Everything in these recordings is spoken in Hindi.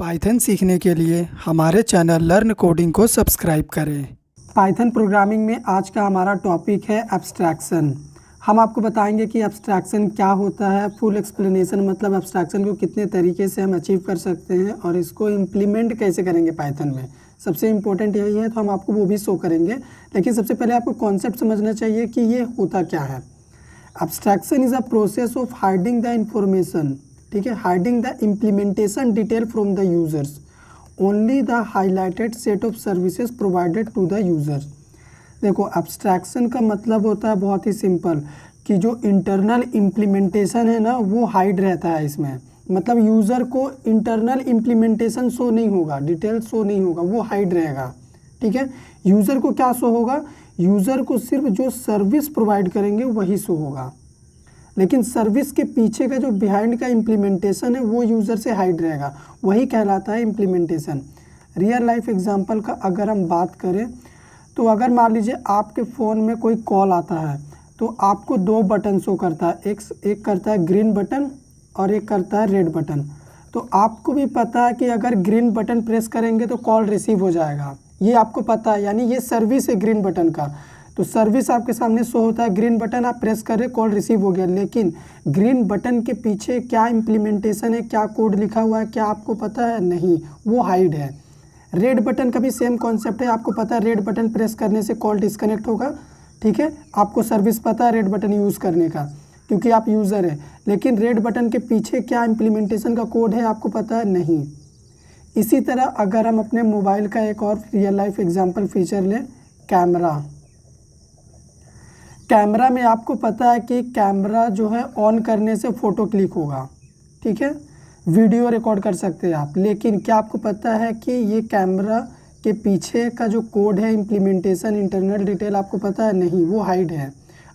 पाइथन सीखने के लिए हमारे चैनल लर्न कोडिंग को सब्सक्राइब करें। पाइथन प्रोग्रामिंग में आज का हमारा टॉपिक है एब्स्ट्रैक्शन। हम आपको बताएंगे कि एब्स्ट्रैक्शन क्या होता है, फुल एक्सप्लेनेशन मतलब एब्स्ट्रैक्शन को कितने तरीके से हम अचीव कर सकते हैं और इसको इम्प्लीमेंट कैसे करेंगे पाइथन में। सबसे इम्पोर्टेंट यही है, तो हम आपको वो भी शो करेंगे। लेकिन सबसे पहले आपको कॉन्सेप्ट समझना चाहिए कि ये होता क्या है। Abstraction is a process of hiding the information, ठीक है, hiding the implementation detail from the users, only the highlighted set of services provided to the users. देखो, एब्स्ट्रैक्शन का मतलब होता है बहुत ही सिंपल कि जो इंटरनल इम्प्लीमेंटेशन है ना वो हाइड रहता है इसमें। मतलब यूज़र को इंटरनल इम्प्लीमेंटेशन शो नहीं होगा, डिटेल शो नहीं होगा, वो हाइड रहेगा। ठीक है, यूज़र को क्या शो होगा? यूज़र को सिर्फ जो सर्विस प्रोवाइड करेंगे वही शो होगा, लेकिन सर्विस के पीछे का जो बिहाइंड का इम्प्लीमेंटेशन है वो यूज़र से हाइड रहेगा, वही कहलाता है इम्प्लीमेंटेशन। रियल लाइफ एग्जांपल का अगर हम बात करें तो अगर मान लीजिए आपके फ़ोन में कोई कॉल आता है तो आपको दो बटन शो करता है, एक करता है ग्रीन बटन और एक करता है रेड बटन। तो आपको भी पता है कि अगर ग्रीन बटन प्रेस करेंगे तो कॉल रिसीव हो जाएगा, ये आपको पता है, यानी ये सर्विस है ग्रीन बटन का। तो सर्विस आपके सामने शो होता है, ग्रीन बटन आप प्रेस कर रहे, कॉल रिसीव हो गया। लेकिन ग्रीन बटन के पीछे क्या इम्प्लीमेंटेशन है, क्या कोड लिखा हुआ है, क्या आपको पता है? नहीं, वो हाइड है। रेड बटन का भी सेम कॉन्सेप्ट है, आपको पता है रेड बटन प्रेस करने से कॉल डिस्कनेक्ट होगा। ठीक है, आपको सर्विस पता है रेड बटन यूज़ करने का क्योंकि आप यूज़र है, लेकिन रेड बटन के पीछे क्या इम्प्लीमेंटेशन का कोड है आपको पता है? नहीं। इसी तरह अगर हम अपने मोबाइल का एक और रियल लाइफ एग्जांपल फीचर लें, कैमरा। कैमरा में आपको पता है कि कैमरा जो है ऑन करने से फ़ोटो क्लिक होगा, ठीक है, वीडियो रिकॉर्ड कर सकते हैं आप। लेकिन क्या आपको पता है कि ये कैमरा के पीछे का जो कोड है, इम्प्लीमेंटेशन, इंटरनल डिटेल आपको पता है? नहीं, वो हाइड है।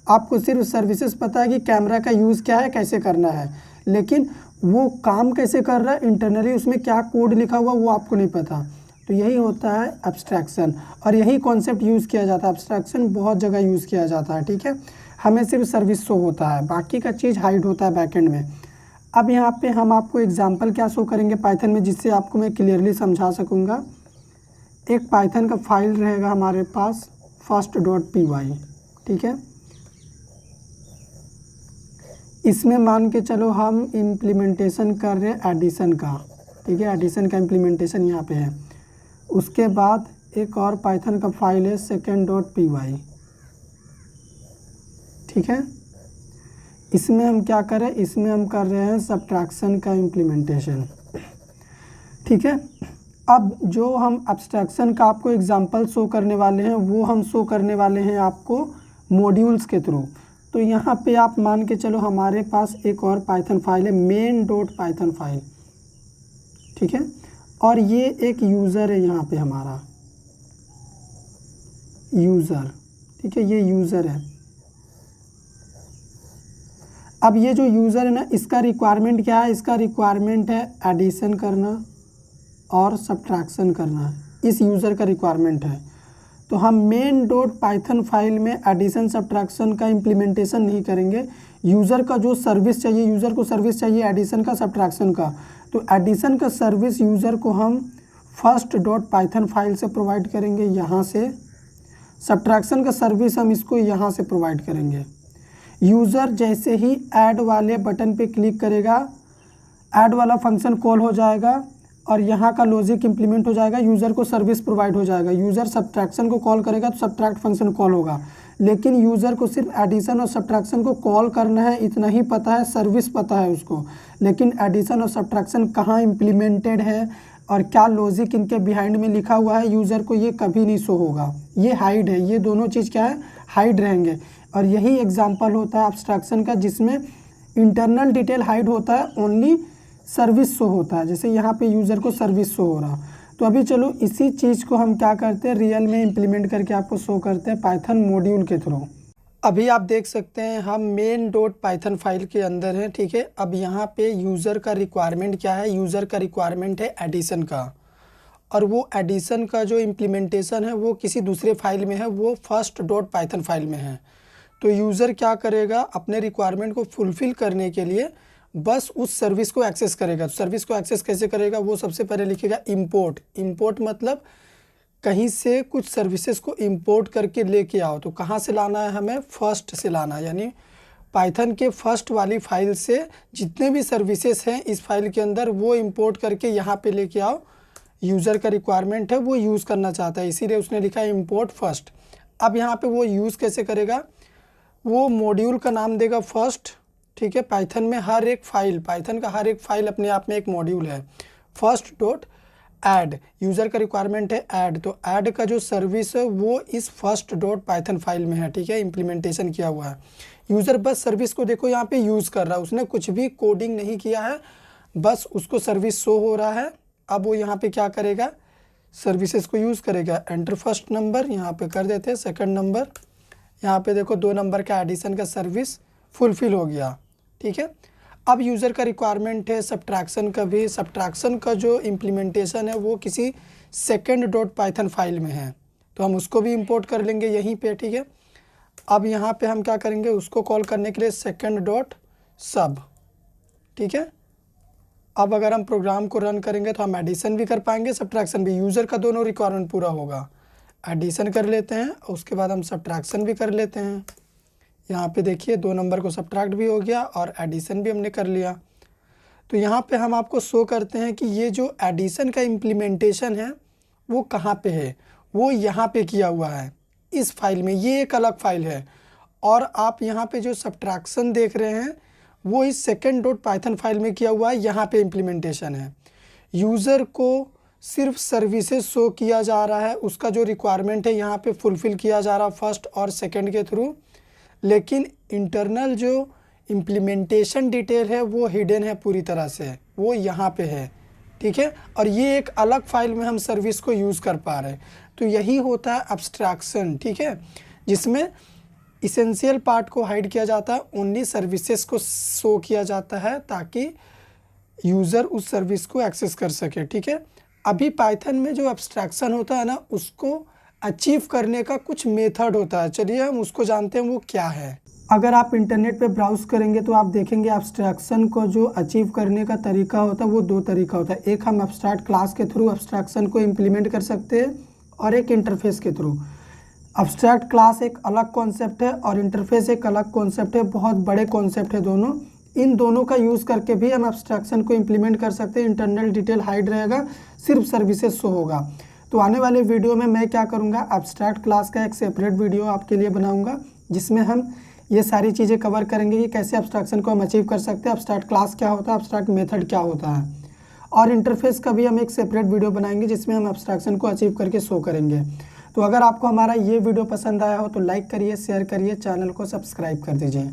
आपको सिर्फ सर्विसेज पता है कि कैमरा का यूज़ क्या है, कैसे करना है, लेकिन वो काम कैसे कर रहा है, इंटरनली उसमें क्या कोड लिखा हुआ वो आपको नहीं पता। तो यही होता है एब्स्ट्रैक्शन, और यही कॉन्सेप्ट यूज़ किया जाता है। एब्स्ट्रैक्शन बहुत जगह यूज़ किया जाता है, ठीक है। हमें सिर्फ सर्विस शो होता है, बाकी का चीज़ हाइड होता है बैकएंड में। अब यहाँ पे हम आपको एग्जांपल क्या शो करेंगे पाइथन में, जिससे आपको मैं क्लियरली समझा सकूँगा। एक पाइथन का फाइल रहेगा हमारे पास first.py, ठीक है। इसमें मान के चलो हम इम्प्लीमेंटेशन कर रहे हैं एडिशन का, ठीक है, एडिशन का इम्प्लीमेंटेशन यहाँ पे है। उसके बाद एक और पाइथन का फाइल है second.py, ठीक है। इसमें हम क्या करें, इसमें हम कर रहे हैं सब्ट्रैक्शन का इम्प्लीमेंटेशन, ठीक है। अब जो हम एब्स्ट्रैक्शन का आपको एग्जांपल शो करने वाले हैं वो हम शो करने वाले हैं आपको मॉड्यूल्स के थ्रू। तो यहाँ पे आप मान के चलो हमारे पास एक और पाइथन फाइल है main.python फाइल, ठीक है, और ये एक यूज़र है यहाँ पे हमारा यूज़र, ठीक है, ये यूज़र है। अब ये जो यूज़र है ना, इसका रिक्वायरमेंट क्या है? इसका रिक्वायरमेंट है एडिशन करना और सब्ट्रैक्शन करना, इस यूज़र का रिक्वायरमेंट है। तो हम main.python फाइल में एडिशन सब्ट्रैक्शन का इम्प्लीमेंटेशन नहीं करेंगे। यूज़र का जो सर्विस चाहिए, यूज़र को सर्विस चाहिए एडिशन का, सब्ट्रैक्शन का, तो एडिशन का सर्विस यूज़र को हम first.python फाइल से प्रोवाइड करेंगे यहाँ से। सब्ट्रैक्शन का सर्विस हम इसको यहाँ से प्रोवाइड करेंगे। यूज़र जैसे ही ऐड वाले बटन पे क्लिक करेगा, ऐड वाला फंक्शन कॉल हो जाएगा और यहाँ का लॉजिक इंप्लीमेंट हो जाएगा, यूज़र को सर्विस प्रोवाइड हो जाएगा। यूज़र सब्ट्रैक्शन को कॉल करेगा तो सब्ट्रैक्ट फंक्शन कॉल होगा, लेकिन यूज़र को सिर्फ एडिशन और सब्ट्रैक्शन को कॉल करना है, इतना ही पता है, सर्विस पता है उसको। लेकिन एडिशन और सब्ट्रैक्शन कहाँ इम्प्लीमेंटेड है और क्या लॉजिक इनके बिहाइंड में लिखा हुआ है, यूज़र को ये कभी नहीं शो होगा, ये हाइड है। ये दोनों चीज़ क्या है? हाइड रहेंगे। और यही एग्जाम्पल होता है एब्स्ट्रैक्शन का, जिसमें इंटरनल डिटेल हाइड होता है, ओनली सर्विस शो होता है। जैसे यहाँ पे यूज़र को सर्विस शो हो रहा। तो अभी चलो इसी चीज़ को हम क्या करते हैं, रियल में इम्प्लीमेंट करके आपको शो करते हैं पाइथन मॉड्यूल के थ्रू। अभी आप देख सकते हैं हम main.python फाइल के अंदर हैं, ठीक है। अब यहाँ पे यूज़र का रिक्वायरमेंट क्या है? यूज़र का रिक्वायरमेंट है एडिशन का, और वो एडिशन का जो इम्प्लीमेंटेशन है वो किसी दूसरे फाइल में है, वो first.python फाइल में है। तो यूज़र क्या करेगा, अपने रिक्वायरमेंट को फुलफ़िल करने के लिए बस उस सर्विस को एक्सेस करेगा। सर्विस को एक्सेस कैसे करेगा, वो सबसे पहले लिखेगा इंपोर्ट। इंपोर्ट मतलब कहीं से कुछ सर्विसेज को इंपोर्ट करके लेके आओ। तो कहाँ से लाना है, हमें फर्स्ट से लाना है, यानी पाइथन के फर्स्ट वाली फाइल से जितने भी सर्विसेज हैं इस फाइल के अंदर वो इंपोर्ट करके यहाँ पे लेके आओ। यूज़र का रिक्वायरमेंट है, वो यूज़ करना चाहता है, इसीलिए उसने लिखा है इंपोर्ट फर्स्ट। अब यहाँ पे वो यूज़ कैसे करेगा, वो मॉड्यूल का नाम देगा फर्स्ट। ठीक है, पाइथन में हर एक फाइल, पाइथन का हर एक फाइल अपने आप में एक मॉड्यूल है। फर्स्ट डॉट ऐड, यूज़र का रिक्वायरमेंट है ऐड, तो ऐड का जो सर्विस है वो इस फर्स्ट डॉट पाइथन फाइल में है। ठीक है, इम्प्लीमेंटेशन किया हुआ है। यूज़र बस सर्विस को देखो यहाँ पे यूज़ कर रहा है, उसने कुछ भी कोडिंग नहीं किया है, बस उसको सर्विस शो हो रहा है। अब वो यहाँ पे क्या करेगा, सर्विसेज को यूज़ करेगा। एंटर फर्स्ट नंबर यहाँ पे कर देते हैं, सेकंड नंबर, यहाँ पे देखो 2 नंबर का एडिशन का सर्विस फुलफिल हो गया। ठीक है, अब यूज़र का रिक्वायरमेंट है सब्ट्रैक्शन का भी। सब्ट्रैक्शन का जो इम्प्लीमेंटेशन है वो किसी सेकंड डॉट पाइथन फाइल में है, तो हम उसको भी इंपोर्ट कर लेंगे यहीं पे। ठीक है, अब यहाँ पे हम क्या करेंगे, उसको कॉल करने के लिए सेकंड डॉट सब। ठीक है, अब अगर हम प्रोग्राम को रन करेंगे तो हम एडिशन भी कर पाएंगे, सब्ट्रैक्शन भी, यूज़र का दोनों रिक्वायरमेंट पूरा होगा। एडिशन कर लेते हैं, उसके बाद हम सब्ट्रैक्शन भी कर लेते हैं। यहाँ पे देखिए 2 नंबर को सब्ट्रैक्ट भी हो गया और एडिशन भी हमने कर लिया। तो यहाँ पे हम आपको शो करते हैं कि ये जो एडिशन का इम्प्लीमेंटेशन है वो कहाँ पे है, वो यहाँ पे किया हुआ है इस फाइल में, ये एक अलग फाइल है। और आप यहाँ पे जो सब्ट्रैक्शन देख रहे हैं वो इस सेकंड डॉट पाइथन फाइल में किया हुआ है, यहाँ पे इम्प्लीमेंटेशन है। यूज़र को सिर्फ सर्विसेज शो किया जा रहा है, उसका जो रिक्वायरमेंट है यहाँ पे फुलफ़िल किया जा रहा है फर्स्ट और सेकंड के थ्रू, लेकिन इंटरनल जो इम्प्लीमेंटेशन डिटेल है वो हिडन है पूरी तरह से, वो यहाँ पे है। ठीक है, और ये एक अलग फाइल में हम सर्विस को यूज़ कर पा रहे हैं। तो यही होता है एब्स्ट्रैक्शन। ठीक है, जिसमें इसेंशियल पार्ट को हाइड किया जाता है, ओनली सर्विसेज को शो किया जाता है ताकि यूज़र उस सर्विस को एक्सेस कर सके। ठीक है, अभी पाइथन में जो एब्स्ट्रैक्शन होता है ना, उसको अचीव करने का कुछ मेथड होता है, चलिए हम उसको जानते हैं वो क्या है। अगर आप इंटरनेट पे ब्राउज़ करेंगे तो आप देखेंगे एब्स्ट्रैक्शन को जो अचीव करने का तरीका होता है वो 2 तरीका होता है। एक हम एब्स्ट्रैक्ट क्लास के थ्रू एब्स्ट्रैक्शन को इम्प्लीमेंट कर सकते हैं और एक इंटरफेस के थ्रू। एब्स्ट्रैक्ट क्लास एक अलग कॉन्सेप्ट है और इंटरफेस एक अलग कॉन्सेप्ट है, बहुत बड़े कॉन्सेप्ट है दोनों। इन दोनों का यूज़ करके भी हम एब्स्ट्रैक्शन को इम्प्लीमेंट कर सकते हैं। इंटरनल डिटेल हाइड रहेगा, सिर्फ सर्विसेज शो होगा। तो आने वाले वीडियो में मैं क्या करूँगा, एब्स्ट्रैक्ट क्लास का एक सेपरेट वीडियो आपके लिए बनाऊँगा, जिसमें हम ये सारी चीज़ें कवर करेंगे कि कैसे एब्स्ट्रैक्शन को हम अचीव कर सकते हैं, एब्स्ट्रैक्ट क्लास क्या होता है, एब्स्ट्रैक्ट मेथड क्या होता है, और इंटरफेस का भी हम एक सेपरेट वीडियो बनाएंगे जिसमें हम एब्स्ट्रैक्शन को अचीव करके शो करेंगे। तो अगर आपको हमारा ये वीडियो पसंद आया हो तो लाइक करिए, शेयर करिए, चैनल को सब्सक्राइब कर दीजिए।